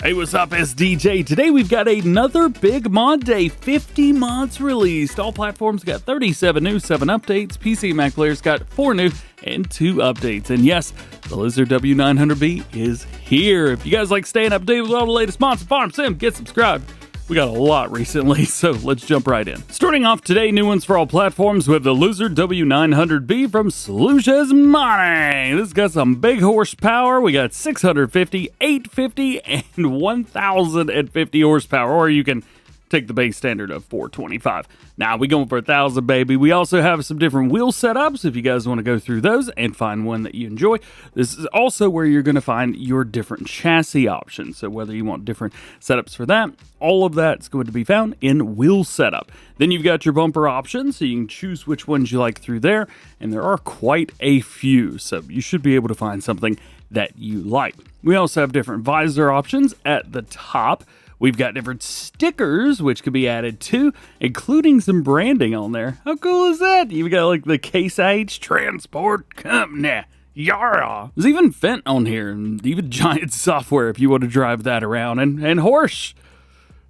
Hey, what's up? It's DJ. Today we've got another big mod day, 50 mods released. All platforms got 37 new, 7 updates. PC and Mac players got 4 new and 2 updates. And yes, the Lizard W900 B is here. If you guys like staying updated with all the latest mods and farm sim, get subscribed. We got a lot recently, so let's jump right in. Starting off today, new ones for all platforms with the Lizard W900 B from Slush's Money. This got some big horsepower. We got 650, 850, and 1050 horsepower, or you can take the base standard of 425. Now we going for 1,000, baby. We also have some different wheel setups if you guys want to go through those and find one that you enjoy. This is also where you're going to find your different chassis options. So whether you want different setups for that, all of that's going to be found in wheel setup. Then you've got your bumper options, so you can choose which ones you like through there, and there are quite a few, so you should be able to find something that you like. We also have different visor options at the top. We've got different stickers, which could be added too, including some branding on there. How cool is that? You've got like the Case IH Transport Company. Yara. There's even Fent on here, and even Giant Software if you want to drive that around, and Horse.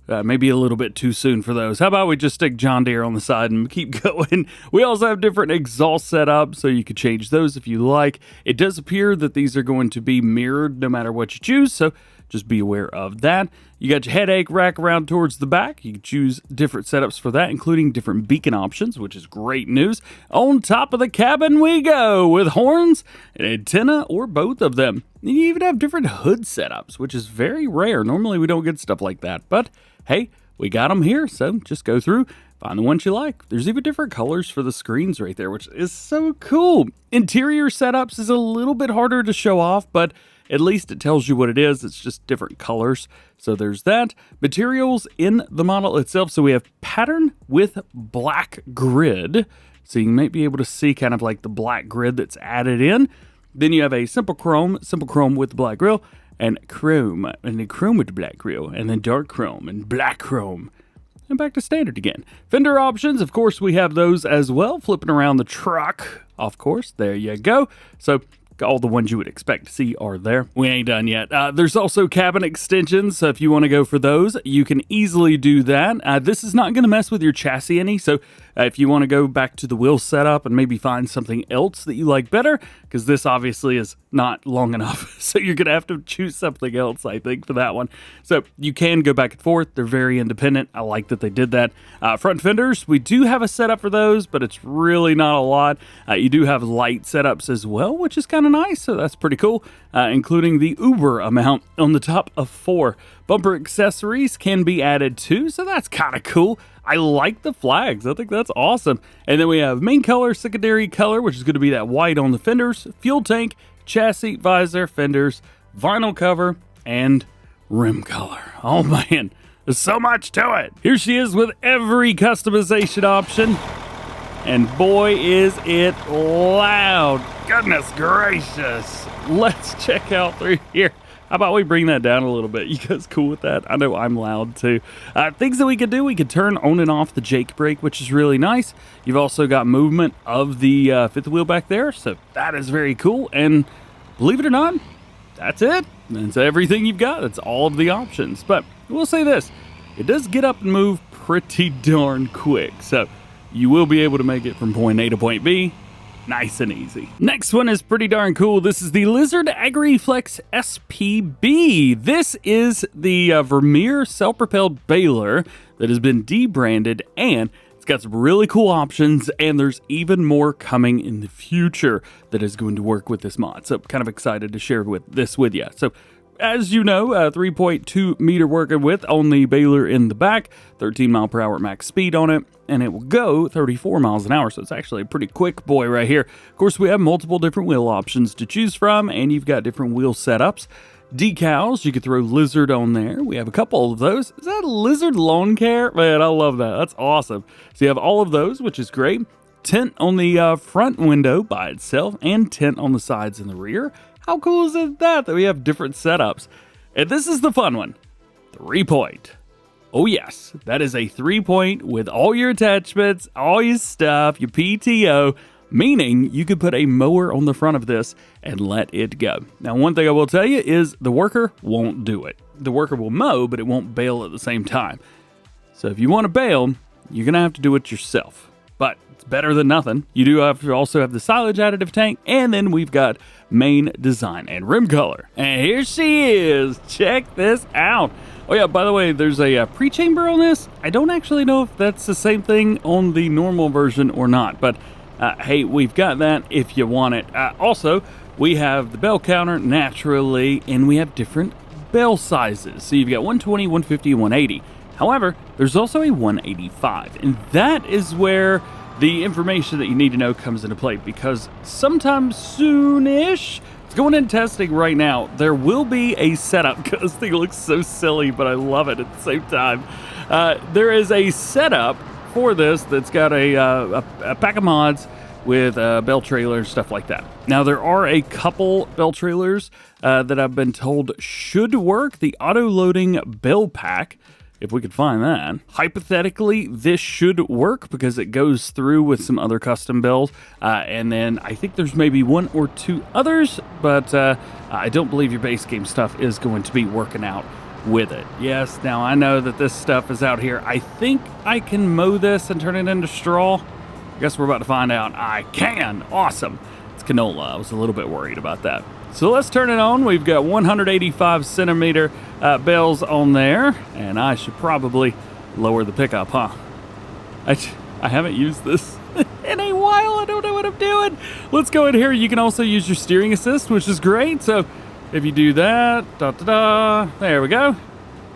Maybe a little bit too soon for those. How about we just stick John Deere on the side and keep going? We also have different exhaust setups, so you could change those if you like. It does appear that these are going to be mirrored no matter what you choose, so just be aware of that. You got your headache rack around towards the back. You can choose different setups for that, including different beacon options, which is great news. On top of the cabin we go with horns, an antenna, or both of them. And you even have different hood setups, which is very rare. Normally we don't get stuff like that, but hey, we got them here, so just go through, find the ones you like. There's even different colors for the screens right there, which is so cool. Interior setups is a little bit harder to show off, but at least it tells you what it is. It's just different colors. So there's that. Materials in the model itself. So we have pattern with black grid. So you might be able to see kind of like the black grid that's added in. Then you have a simple chrome with black grill, and then chrome with black grill, and then dark chrome and black chrome. And back to standard again. Fender options, of course, we have those as well. Flipping around the truck, of course. There you go. So all the ones you would expect to see are there. We ain't done yet. There's also cabin extensions, so if you want to go for those, you can easily do that. This is not going to mess with your chassis any, so if you want to go back to the wheel setup and maybe find something else that you like better, because this obviously is not long enough, so you're going to have to choose something else, I think, for that one. So you can go back and forth. They're very independent. I like that they did that. Front fenders, we do have a setup for those, but it's really not a lot. You do have light setups as well, which is kind of nice, so that's pretty cool, including the Uber amount on the top of 4. Bumper accessories can be added too, so that's kind of cool. I like the flags. I think that's awesome. And then we have main color, secondary color, which is going to be that white on the fenders, fuel tank, chassis, visor, fenders, vinyl cover, and rim color. Oh man, there's so much to it. Here she is with every customization option. And boy, is it loud. Goodness gracious. Let's check out through here. How about we bring that down a little bit? You guys cool with that? I know I'm loud too. Things that we could do, we could turn on and off the Jake brake, which is really nice. You've also got movement of the fifth wheel back there, so that is very cool. And believe it or not, that's it. That's everything you've got. That's all of the options. But we'll say this, it does get up and move pretty darn quick. So you will be able to make it from point A to point B nice and easy. Next one is pretty darn cool. This is the Lizard AgriFlex SPB. This is the Vermeer self-propelled baler that has been debranded, and it's got some really cool options, and there's even more coming in the future that is going to work with this mod. So kind of excited to share this with you. So as you know, 3.2 meter working width on the baler in the back, 13 mile per hour max speed on it, and it will go 34 miles an hour, so it's actually a pretty quick boy right here. Of course, we have multiple different wheel options to choose from, and you've got different wheel setups. Decals, you could throw Lizard on there. We have a couple of those. Is that Lizard Lawn Care? Man, I love that. That's awesome. So you have all of those, which is great. Tint on the front window by itself, and tint on the sides and the rear. How cool is it that we have different setups? And this is the fun one. 3-point. Oh yes, that is a 3-point with all your attachments, all your stuff, your PTO, meaning you could put a mower on the front of this and let it go. Now, one thing I will tell you is the worker won't do it. the worker will mow, but it won't bale at the same time. So if you want to bale, you're going to have to do it yourself. But it's better than nothing. You do have to also have the silage additive tank, and then we've got main design and rim color. And here she is. Check this out. Oh yeah, by the way, there's a pre-chamber on this. I don't actually know if that's the same thing on the normal version or not, but hey, we've got that if you want it. Also, we have the bell counter naturally, and we have different bell sizes. So you've got 120, 150, and 180. However, there's also a 185, and that is where the information that you need to know comes into play, because sometime soon-ish, it's going in testing right now, there will be a setup, because this thing looks so silly, but I love it at the same time. There is a setup for this that's got a pack of mods with bell trailers, stuff like that. Now, there are a couple bell trailers that I've been told should work. The auto-loading bell pack, if we could find that. Hypothetically, this should work because it goes through with some other custom bells. And then I think there's maybe one or two others, but I don't believe your base game stuff is going to be working out with it. Yes, now I know that this stuff is out here. I think I can mow this and turn it into straw. I guess we're about to find out. I can. Awesome. It's canola. I was a little bit worried about that. So let's turn it on. We've got 185 centimeter bells on there, and I should probably lower the pickup, huh? I haven't used this in a while. I don't know what I'm doing. Let's go in here. You can also use your steering assist, which is great. So if you do that, there we go.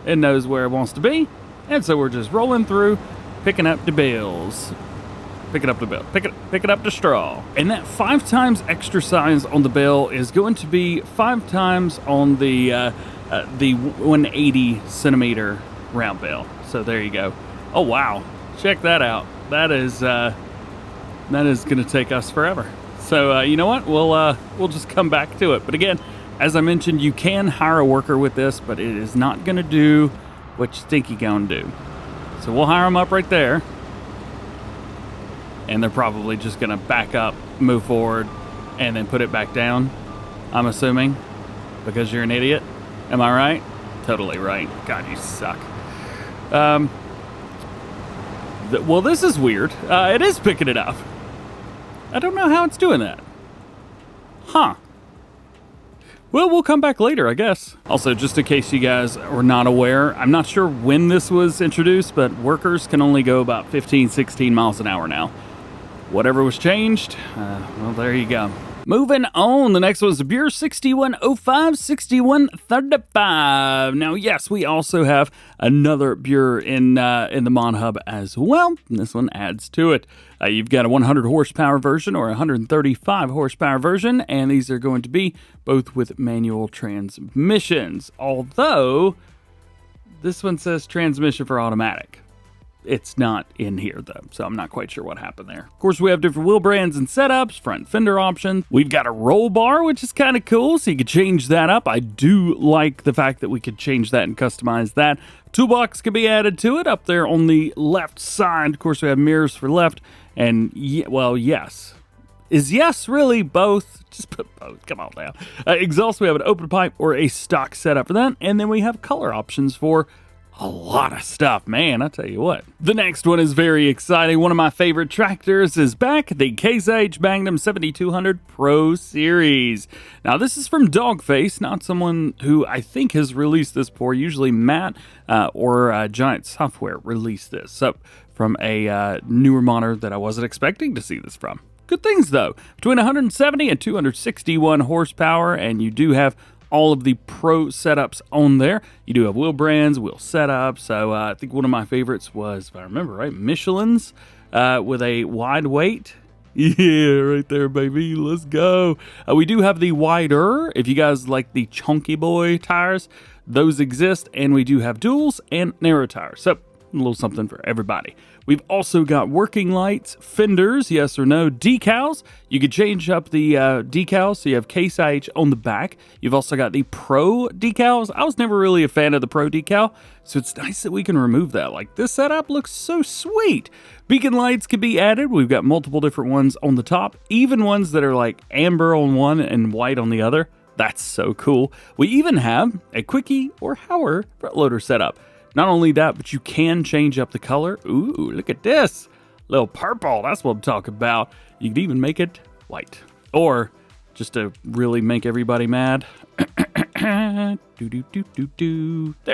It knows where it wants to be. And so we're just rolling through, picking up the bells. Picking up the bell, picking up the straw. And that 5 times extra size on the bell is going to be 5 times on the 180 centimeter round bell. So there you go. Oh wow, check that out. That is going to take us forever. So you know what? We'll just come back to it. But again, as I mentioned, you can hire a worker with this, but it is not going to do what you think you're going to do. So we'll hire them up right there. And they're probably just going to back up, move forward, and then put it back down, I'm assuming, because you're an idiot. Am I right? Totally right. God, you suck. Well, this is weird. It is picking it up. I don't know how it's doing that. Huh. Well, we'll come back later, I guess. Also, just in case you guys are not aware, I'm not sure when this was introduced, but workers can only go about 15, 16 miles an hour now. Whatever was changed, well, there you go. Moving on, the next one is the Buehrer 6105, 6135. Now, yes, we also have another Buehrer in the Mod Hub as well. And this one adds to it. You've got a 100 horsepower version or a 135 horsepower version, and these are going to be both with manual transmissions. Although, this one says transmission for automatic. It's not in here though, so I'm not quite sure what happened there. Of course, we have different wheel brands and setups, front fender options. We've got a roll bar, which is kind of cool, so you could change that up. I do like the fact that we could change that and customize that. Toolbox can be added to it up there on the left side. Of course, we have mirrors for left, and well, yes. Is yes really both? Just put both, come on now. Exhaust, we have an open pipe or a stock setup for that, and then we have color options for a lot of stuff, man, I tell you what. The next one is very exciting. One of my favorite tractors is back, the Case IH Magnum 7200 Pro Series. Now, this is from Dogface, not someone who I think has released this before. Usually Matt or Giant Software released this. So, from a newer modder that I wasn't expecting to see this from. Good things, though. Between 170 and 261 horsepower, and you do have all of the pro setups on there. You do have wheel brands, wheel setups. So I think one of my favorites was, if I remember right, Michelin's with a wide weight. Yeah, right there, baby. Let's go. We do have the wider. If you guys like the chunky boy tires, those exist. And we do have duals and narrow tires. So a little something for everybody. We've also got working lights, fenders, yes or no, decals. You can change up the decals, so you have Case IH on the back. You've also got the Pro decals. I was never really a fan of the Pro decal, so it's nice that we can remove that. Like, this setup looks so sweet. Beacon lights can be added. We've got multiple different ones on the top, even ones that are like amber on one and white on the other. That's so cool. We even have a quickie or Hauer front loader setup. Not only that, but you can change up the color. Ooh, look at this. Little purple, that's what I'm talking about. You could even make it white. Or, just to really make everybody mad. There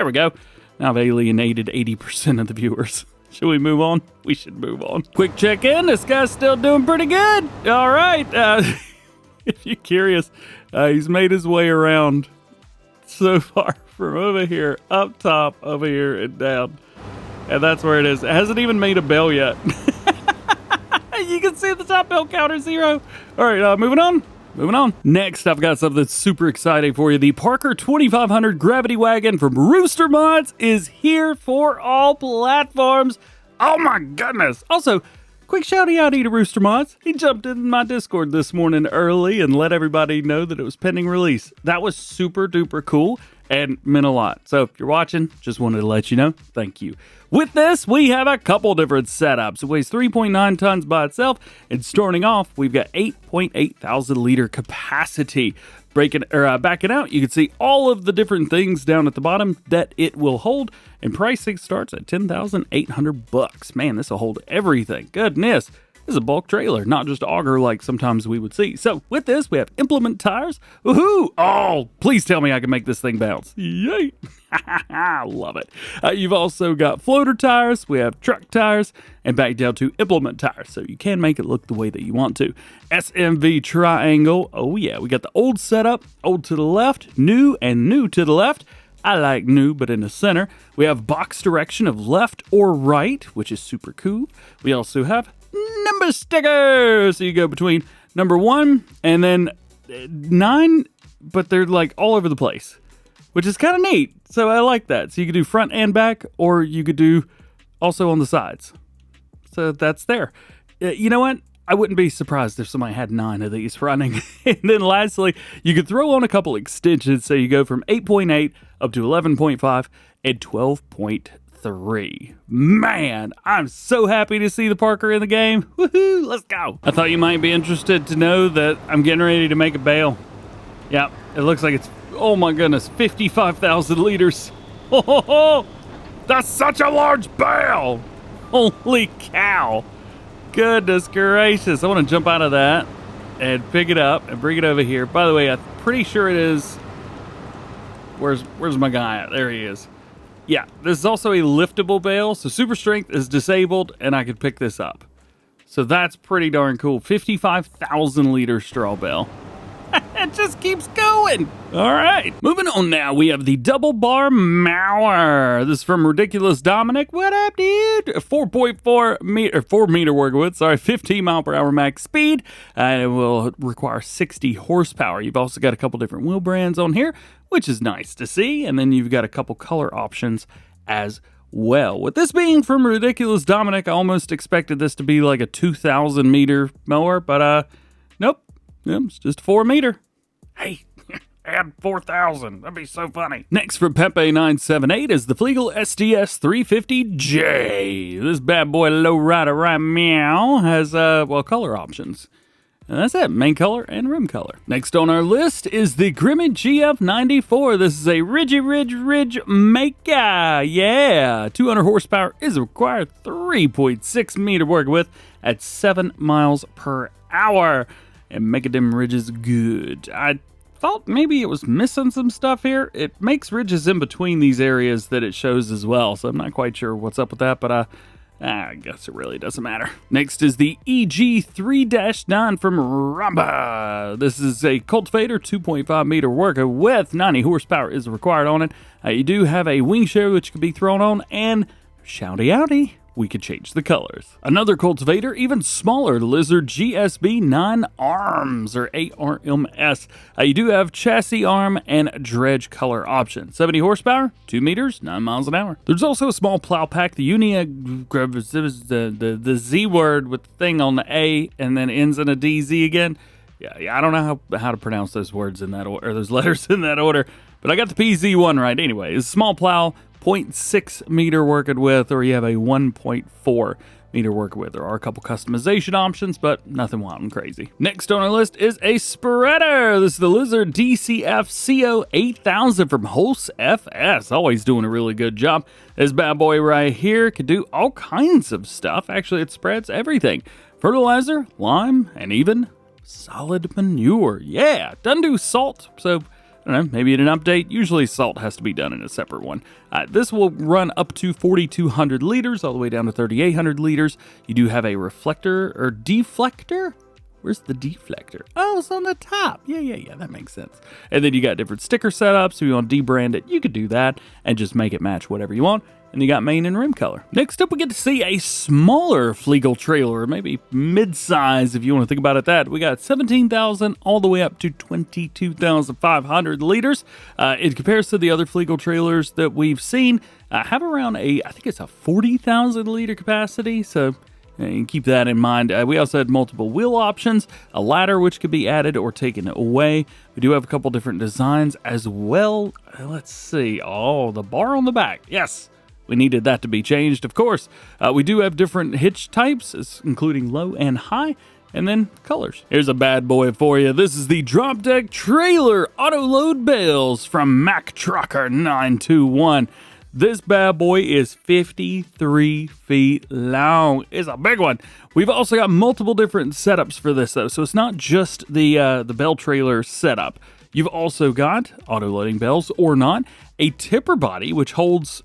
we go. Now I've alienated 80% of the viewers. Should we move on? We should move on. Quick check in. This guy's still doing pretty good. All right. If you're curious, he's made his way around so far from over here, up top, over here, and down. And that's where it is. It hasn't even made a bale yet. You can see the top bale counter 0. All right, moving on. Moving on. Next, I've got something that's super exciting for you. The Parker 2500 Gravity Wagon from Rooster Mods is here for all platforms. Oh my goodness. Also, quick shouty outy to Rooster Mods. He jumped in my Discord this morning early and let everybody know that it was pending release. That was super duper cool and meant a lot. So if you're watching, just wanted to let you know. Thank you. With this, we have a couple different setups. It weighs 3.9 tons by itself, and starting off, we've got 8.8 thousand liter capacity. Backing out, you can see all of the different things down at the bottom that it will hold, and pricing starts at $10,800. Man, this will hold everything. Goodness. This is a bulk trailer, not just auger like sometimes we would see. So with this, we have implement tires. Woohoo! Oh, please tell me I can make this thing bounce. Yay! I love it. You've also got floater tires. We have truck tires and back down to implement tires. So you can make it look the way that you want to. SMV triangle. Oh yeah, we got the old setup, old to the left, new and new to the left. I like new, but in the center. We have box direction of left or right, which is super cool. We also have number stickers. So you go between number 1 and then 9, but they're like all over the place, which is kind of neat. So I like that. So you could do front and back, or you could do also on the sides. So that's there. You know what? I wouldn't be surprised if somebody had 9 of these running. And then lastly, you could throw on a couple extensions. So you go from 8.8 up to 11.5 and 12.3. Man, I'm so happy to see the Parker in the game. Woohoo, let's go. I thought you might be interested to know that I'm getting ready to make a bale. Yeah, it looks like it's, oh my goodness, 55,000 liters. Oh, that's such a large bale. Holy cow. Goodness gracious. I want to jump out of that and pick it up and bring it over here. By the way, I'm pretty sure it is, where's my guy at? There he is. Yeah, this is also a liftable bale, so super strength is disabled, and I could pick this up. So that's pretty darn cool. 55,000 liter straw bale. It just keeps going. All right, moving on now. We have the double bar mower. This is from Ridiculous Dominic. What up, dude? 4 meter working with, 15 mile per hour max speed. And it will require 60 horsepower. You've also got a couple different wheel brands on here, which is nice to see. And then you've got a couple color options as well. With this being from Ridiculous Dominic, I almost expected this to be like a 2,000 meter mower, but nope. Yep, it's just 4 meter. Hey, add 4,000. That'd be so funny. Next from Pepe978 is the Fliegl SDS350J. This bad boy lowrider right meow has, color options. And that's it, main color and rim color. Next on our list is the Grimme GF 94. This is a Ridge maker. Yeah, 200 horsepower is required, 3.6 meter working width at 7 miles per hour. And making them ridges good. I thought maybe it was missing some stuff here. It makes ridges in between these areas that it shows as well, so I'm not quite sure what's up with that, but I guess it really doesn't matter. Next is the EG3-9 from Ramba. This is a cultivator, 2.5 meter worker with 90 horsepower is required on it. You do have a wing share which can be thrown on, and shouty outy, we could change the colors. Another cultivator, even smaller, Lizard GSB 9 arms, or ARMS. You do have chassis arm and dredge color option. 70 horsepower, 2 meters, 9 miles an hour. There's also a small plow pack, the Unia, the Z word with the thing on the A and then ends in a DZ again. Yeah, I don't know how to pronounce those words in that order, or those letters in that order, but I got the PZ1 right anyway. It's a small plow, 0.6 meter working with, or you have a 1.4 me to work with. There are a couple customization options, but nothing wild and crazy. Next on our list is a spreader. This is the Lizard DCFCO 8000 from Hulse FS. Always doing a really good job. This bad boy right here can do all kinds of stuff. Actually, it spreads everything. Fertilizer, lime, and even solid manure. Yeah, doesn't do salt, so I don't know, maybe in an update. Usually salt has to be done in a separate one. This will run up to 4,200 liters, all the way down to 3,800 liters. You do have a reflector or deflector. Where's the deflector? Oh, it's on the top. Yeah, that makes sense. And then you got different sticker setups. If you want to debrand it, you could do that and just make it match whatever you want. And you got main and rim color. Next up, we get to see a smaller Fliegl trailer, maybe mid-size if you want to think about it that. We got 17,000 all the way up to 22,500 liters. In comparison to the other Fliegl trailers that we've seen, have around I think it's a 40,000 liter capacity. So you can keep that in mind. We also had multiple wheel options, a ladder which could be added or taken away. We do have a couple different designs as well. Let's see. Oh, the bar on the back. Yes. We needed that to be changed, of course. We do have different hitch types, including low and high, and then colors. Here's a bad boy for you. This is the Dropdeck Trailer Autoload Bales from Mack Trucker 921. This bad boy is 53 feet long. It's a big one. We've also got multiple different setups for this, though, so it's not just the bale trailer setup. You've also got auto-loading bales or not, a tipper body, which holds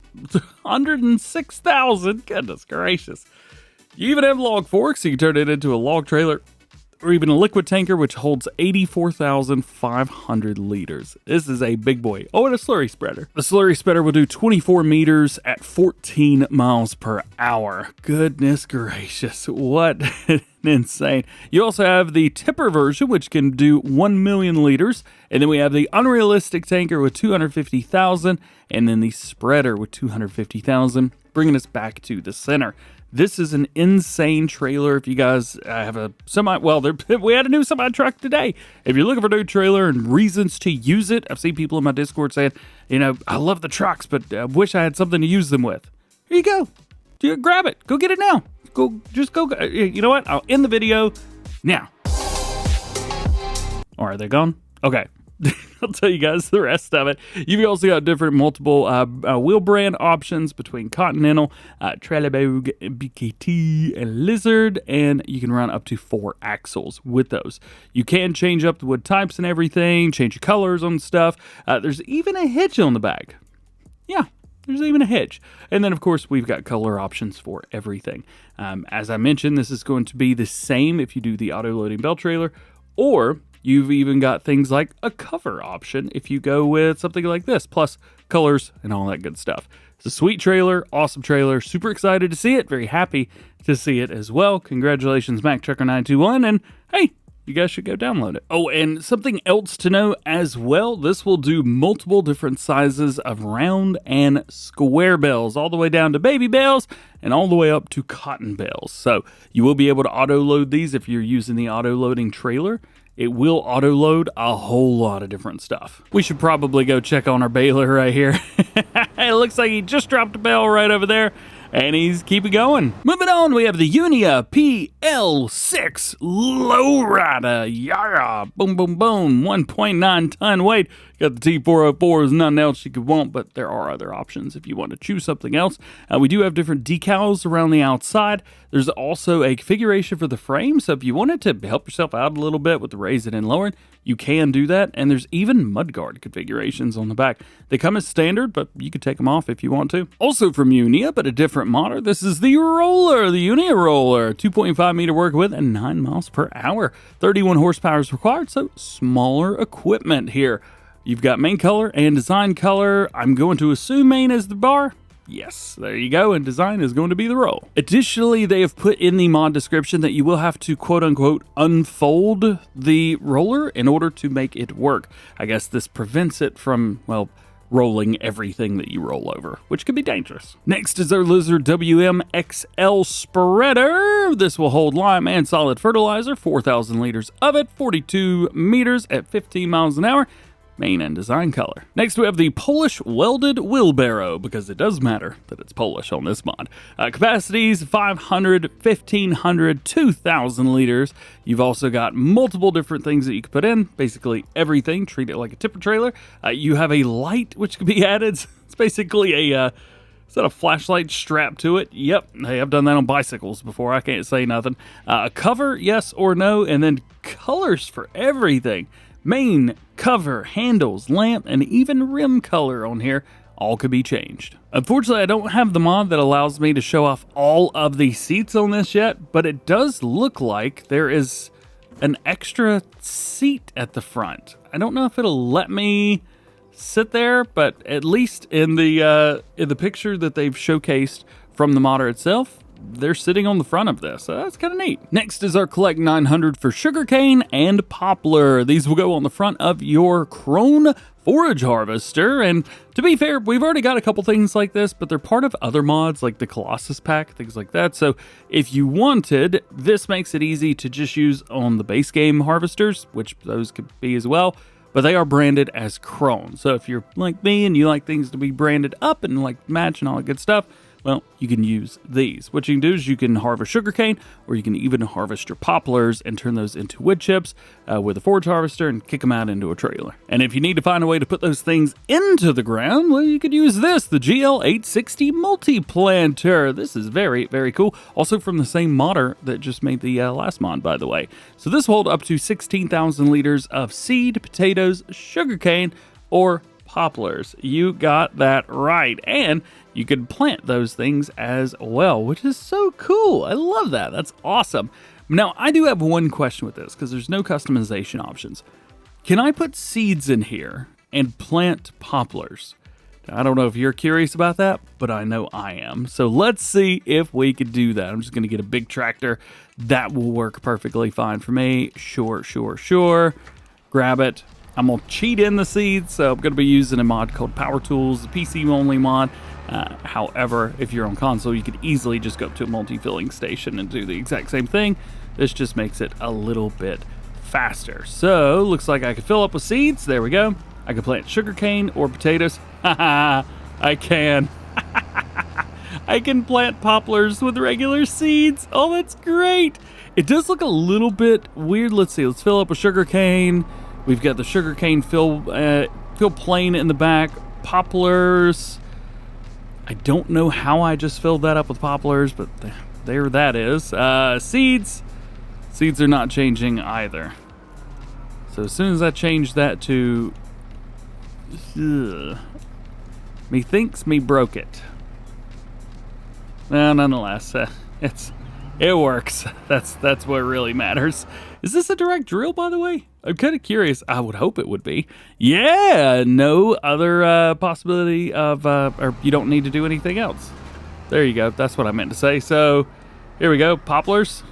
106,000. Goodness gracious. You even have log forks, so you can turn it into a log trailer, or even a liquid tanker, which holds 84,500 liters. This is a big boy. Oh, and a slurry spreader. The slurry spreader will do 24 meters at 14 miles per hour. Goodness gracious. What insane. You also have the tipper version, which can do 1 million liters. And then we have the unrealistic tanker with 250,000. And then the spreader with 250,000, bringing us back to the center. This is an insane trailer. If you guys have a semi, well, we had a new semi truck today. If you're looking for a new trailer and reasons to use it, I've seen people in my Discord saying, you know, I love the trucks, but I wish I had something to use them with. Here you go. Grab it. Go get it now. Just go. You know what? I'll end the video now. Or are they gone? Okay. I'll tell you guys the rest of it. You've also got different multiple wheel brand options between Continental, Trelleborg, BKT, and Lizard, and you can run up to 4 axles with those. You can change up the wood types and everything, change your colors on stuff. There's even a hitch on the back. Yeah, there's even a hitch. And then, of course, we've got color options for everything. As I mentioned, this is going to be the same if you do the auto-loading belt trailer, or you've even got things like a cover option if you go with something like this, plus colors and all that good stuff. It's a sweet trailer, awesome trailer, super excited to see it, very happy to see it as well. Congratulations, Mack Trucker 921, and hey, you guys should go download it. Oh, and something else to know as well, this will do multiple different sizes of round and square bales, all the way down to baby bales and all the way up to cotton bales. So you will be able to auto load these if you're using the auto loading trailer. It will auto-load a whole lot of different stuff. We should probably go check on our baler right here. It looks like he just dropped a bale right over there, and he's keeping going. Moving on, we have the Unia PL6 Lowrider. Yeah, boom, boom, boom. 1.9 ton weight. Got the T404. There's nothing else you could want, but there are other options if you want to choose something else. We do have different decals around the outside. There's also a configuration for the frame, so if you wanted to help yourself out a little bit with the raising and lowering, you can do that. And there's even mudguard configurations on the back. They come as standard, but you could take them off if you want to. Also from Unia, but a different model, this is the Roller, the Unia Roller. 2.5 meter work width and 9 miles per hour. 31 horsepower is required, so smaller equipment here. You've got main color and design color. I'm going to assume main is the bar. Yes, there you go, and design is going to be the roll. Additionally, they have put in the mod description that you will have to quote-unquote unfold the roller in order to make it work. I guess this prevents it from, well, rolling everything that you roll over, which could be dangerous. Next is our Lizard WM XL spreader. This will hold lime and solid fertilizer, 4,000 liters of it, 42 meters at 15 miles an hour. main and design color. Next, we have the Polish Welded Wheelbarrow, because it does matter that it's Polish on this mod. Capacities 500, 1500, 2000 liters. You've also got multiple different things that you can put in, basically everything. Treat it like a tipper trailer. You have a light which can be added. It's basically a is that a flashlight strapped to it? Yep. Hey, I've done that on bicycles before. I can't say nothing. A cover, yes or no, and then colors for everything. Main, cover, handles, lamp, and even rim color on here all could be changed. Unfortunately, I don't have the mod that allows me to show off all of the seats on this yet, but it does look like there is an extra seat at the front. I don't know if it'll let me sit there, but at least in the picture that they've showcased from the modder itself, they're sitting on the front of this. So that's kind of neat. Next is our Collect 900 for Sugarcane and Poplar. These will go on the front of your Krone forage harvester. And to be fair, we've already got a couple things like this, but they're part of other mods like the Colossus pack, things like that. So if you wanted, this makes it easy to just use on the base game harvesters, which those could be as well. But they are branded as Krone. So if you're like me and you like things to be branded up and like match and all that good stuff, well, you can use these. What you can do is you can harvest sugarcane, or you can even harvest your poplars and turn those into wood chips with a forage harvester and kick them out into a trailer. And if you need to find a way to put those things into the ground, well, you could use this, the GL860 Multi-Planter. This is very, very cool. Also from the same modder that just made the last mod, by the way. So this will hold up to 16,000 liters of seed, potatoes, sugarcane, or poplars. You got that right. And you can plant those things as well, which is so cool. I love that. That's awesome. Now, I do have one question with this because there's no customization options. Can I put seeds in here and plant poplars? I don't know if you're curious about that, but I know I am. So let's see if we could do that. I'm just going to get a big tractor. That will work perfectly fine for me. Sure. Grab it. I'm going to cheat in the seeds, so I'm going to be using a mod called Power Tools, the PC-only mod. However, if you're on console, you could easily just go up to a multi-filling station and do the exact same thing. This just makes it a little bit faster. So, looks like I could fill up with seeds. There we go. I can plant sugarcane or potatoes. Haha, I can. I can plant poplars with regular seeds. Oh, that's great. It does look a little bit weird. Let's see. Let's fill up with sugarcane. We've got the sugarcane fill plain in the back. Poplars. I don't know how I just filled that up with poplars, but there that is. Seeds. Seeds are not changing either. So as soon as I change that to... methinks me broke it. Well, nonetheless, it works. That's what really matters. Is this a direct drill, by the way? I'm kind of curious. I would hope it would be. Yeah, no other possibility of, or you don't need to do anything else. There you go. That's what I meant to say. So here we go. Poplars.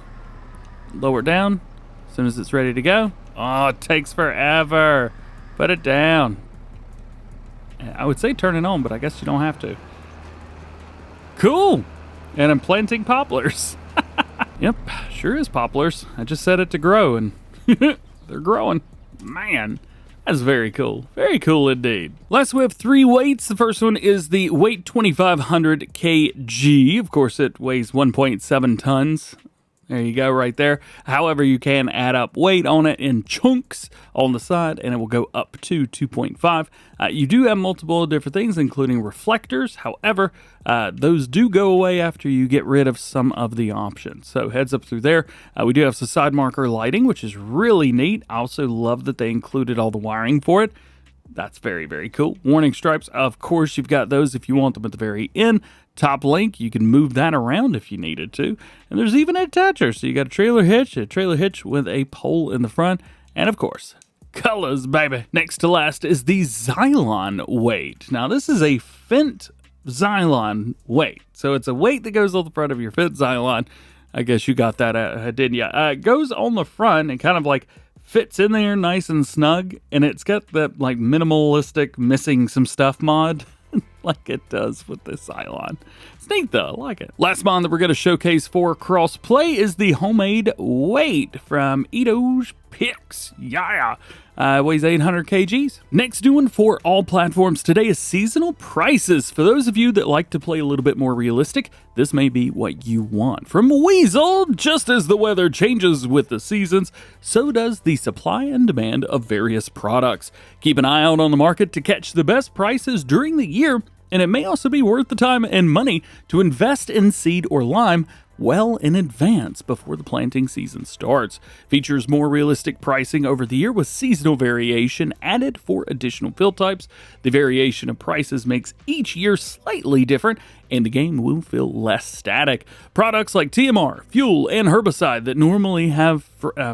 Lower it down. As soon as it's ready to go. Oh, it takes forever. Put it down. I would say turn it on, but I guess you don't have to. Cool. And I'm planting poplars. Yep, sure is poplars. I just set it to grow and they're growing. Man, that's very cool. Very cool indeed. Last, we have 3 weights. The first one is the Weight 2500 kg. Of course, it weighs 1.7 tons. There you go, right there. However, you can add up weight on it in chunks on the side, and it will go up to 2.5. You do have multiple different things, including reflectors. However, those do go away after you get rid of some of the options. So heads up through there. We do have some side marker lighting, which is really neat. I also love that they included all the wiring for it. That's very, very cool. Warning stripes, of course, you've got those if you want them at the very end. Top link, you can move that around if you needed to. And there's even an attacher. So you got a trailer hitch with a pole in the front. And of course, colors, baby. Next to last is the Xylon Weight. Now, this is a Fendt Xylon Weight. So it's a weight that goes on the front of your Fendt Xylon. I guess you got that, didn't you? It goes on the front and kind of like fits in there nice and snug. And it's got that like minimalistic missing some stuff mod. Like it does with this Xylon. It's neat though, I like it. Last mod that we're going to showcase for Crossplay is the homemade weight from Ito's picks. Yeah. Weighs 800 kgs. Next new one for all platforms today is seasonal prices. For those of you that like to play a little bit more realistic, this may be what you want. From Weasel, just as the weather changes with the seasons, so does the supply and demand of various products. Keep an eye out on the market to catch the best prices during the year, and it may also be worth the time and money to invest in seed or lime well in advance before the planting season starts. Features more realistic pricing over the year with seasonal variation added for additional field types. The variation of prices makes each year slightly different, and the game will feel less static. Products like TMR, fuel, and herbicide that normally have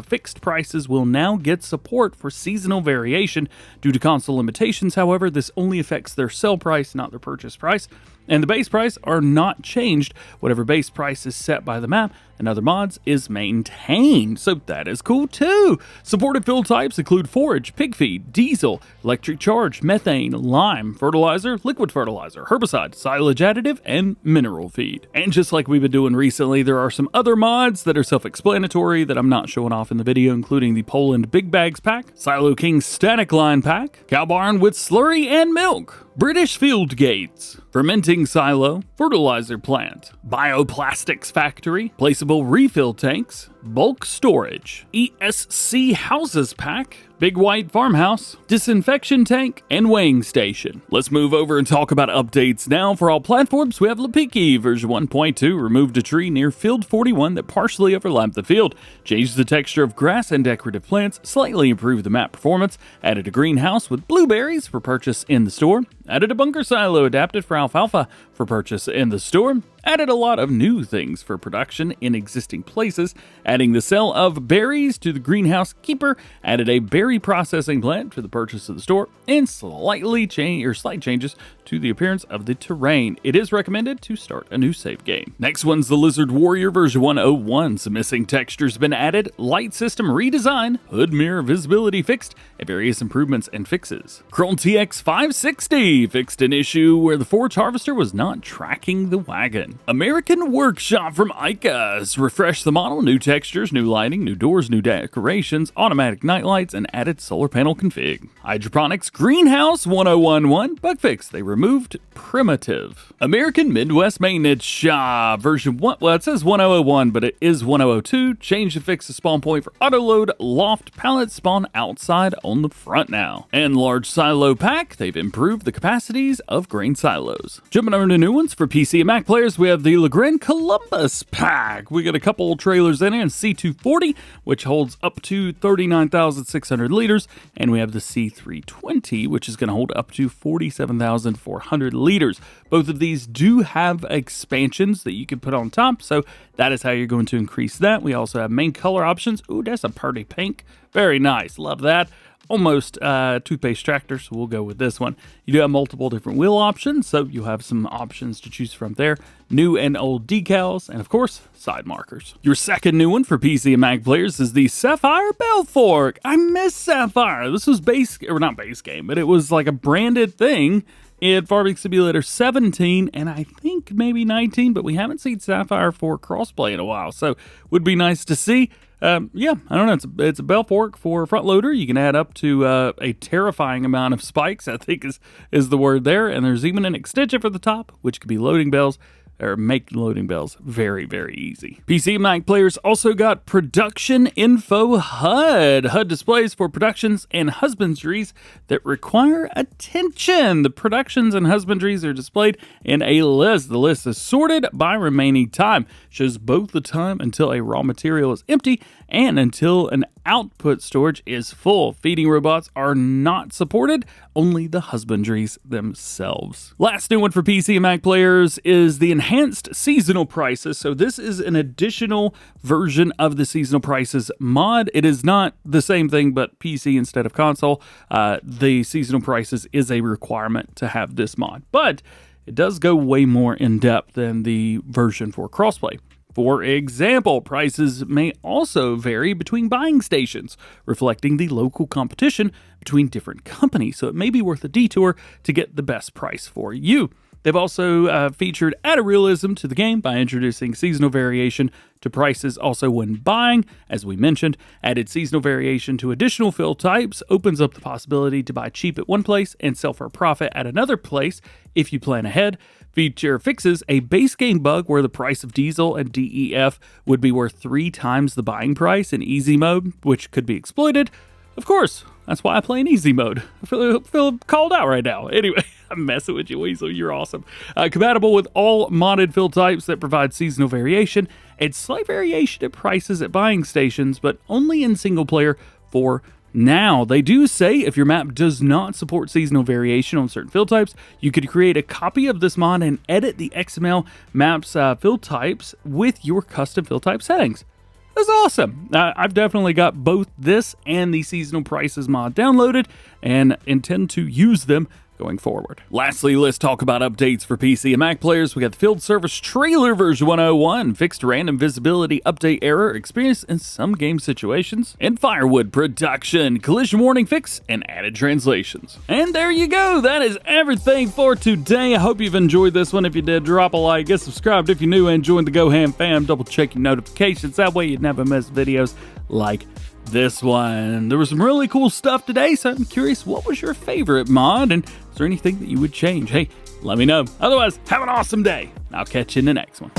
fixed prices will now get support for seasonal variation. Due to console limitations, however, this only affects their sell price, not their purchase price, and the base price are not changed. Whatever base price is set by the map and other mods is maintained, so that is cool too. Supported field types include forage, pig feed, diesel, electric charge, methane, lime, fertilizer, liquid fertilizer, herbicide, silage additive, and mineral feed. And just like we've been doing recently, there are some other mods that are self-explanatory that I'm not showing off in the video, including the Poland Big Bags pack, Silo King Static Line pack, Cow Barn with slurry and milk, British Field Gates, Fermenting Silo, Fertilizer Plant, Bioplastics Factory, Placeable Refill Tanks, Bulk Storage, ESC Houses Pack, Big White Farmhouse, Disinfection Tank, and Weighing Station. Let's move over and talk about updates now. For all platforms, we have Lipinki version 1.2 removed a tree near field 41 that partially overlapped the field, changed the texture of grass and decorative plants, slightly improved the map performance, added a greenhouse with blueberries for purchase in the store, added a bunker silo adapted for alfalfa for purchase in the store, added a lot of new things for production in existing places, adding the sale of berries to the greenhouse keeper, added a berry processing plant for the purchase of the store, and slight changes to the appearance of the terrain. It is recommended to start a new save game. Next one's the Lizard Warrior version 101. Some missing textures been added, light system redesign, hood mirror visibility fixed, and various improvements and fixes. Krone TX 560 fixed an issue where the forage harvester was not tracking the wagon. American Workshop from ICA's refreshed the model, new textures, new lighting, new doors, new decorations, automatic night lights, and added solar panel config. Hydroponics Greenhouse 1011 bug fix. They removed primitive. American Midwest Maintenance Shop version 1, well it says 1001 but it is 1002, changed to fix the spawn point for Autoload loft pallet spawn outside on the front now. And large silo pack, they've improved the capacities of grain silos. Jumping over to new ones for PC and Mac players, we have the Legrand Colombus pack. We got a couple trailers in here, and C240, which holds up to 39,600 liters, and we have the C320, which is going to hold up to 47,400 liters. Both of these do have expansions that you can put on top, so that is how you're going to increase that. We also have main color options. Ooh, that's a pretty pink. Very nice. Love that. Almost toothpaste tractor, so we'll go with this one. You do have multiple different wheel options, so you have some options to choose from there. New and old decals, and of course, side markers. Your second new one for PC and Mac players is the Saphir Balefork. I miss Saphir. This was not base game, but it was like a branded thing in Farming Simulator 17, and I think maybe 19, but we haven't seen Saphir for Crossplay in a while, so would be nice to see. Yeah, I don't know. It's a Balefork for front loader. You can add up to a terrifying amount of spikes, I think is the word there. And there's even an extension for the top, which could be loading bells, or make loading bells very, very easy. PC and Mac players also got Production Info Hud. HUD displays for productions and husbandries that require attention. The productions and husbandries are displayed in a list. The list is sorted by remaining time. Shows both the time until a raw material is empty and until an output storage is full. Feeding robots are not supported, only the husbandries themselves. Last new one for PC and Mac players is the enhanced seasonal prices. So this is an additional version of the seasonal prices mod. It is not the same thing, but PC instead of console. The seasonal prices is a requirement to have this mod, but it does go way more in depth than the version for crossplay. For example, prices may also vary between buying stations, reflecting the local competition between different companies, so it may be worth a detour to get the best price for you. They've also featured added realism to the game by introducing seasonal variation to prices also when buying. As we mentioned, added seasonal variation to additional fill types opens up the possibility to buy cheap at one place and sell for a profit at another place if you plan ahead. Feature fixes a base game bug where the price of diesel and DEF would be worth 3 times the buying price in easy mode, which could be exploited. Of course, that's why I play in easy mode. I feel called out right now. Anyway, I'm messing with you, Weasel. You're awesome. Compatible with all modded fill types that provide seasonal variation and slight variation at prices at buying stations, but only in single player for now. They do say if your map does not support seasonal variation on certain fill types, you could create a copy of this mod and edit the XML map's fill types with your custom fill type settings. That's awesome. I've definitely got both this and the seasonal prices mod downloaded and intend to use them going forward. Lastly, let's talk about updates for PC and Mac players. We got the Field Service Trailer version 101, fixed random visibility update error experienced in some game situations, and Firewood Production, collision warning fix, and added translations. And there you go. That is everything for today. I hope you've enjoyed this one. If you did, drop a like, get subscribed if you're new, and join the GoHam fam. Double check your notifications. That way you'd never miss videos like this one. There was some really cool stuff today, so I'm curious, what was your favorite mod, and is there anything that you would change? Hey, let me know. Otherwise, have an awesome day. I'll catch you in the next one.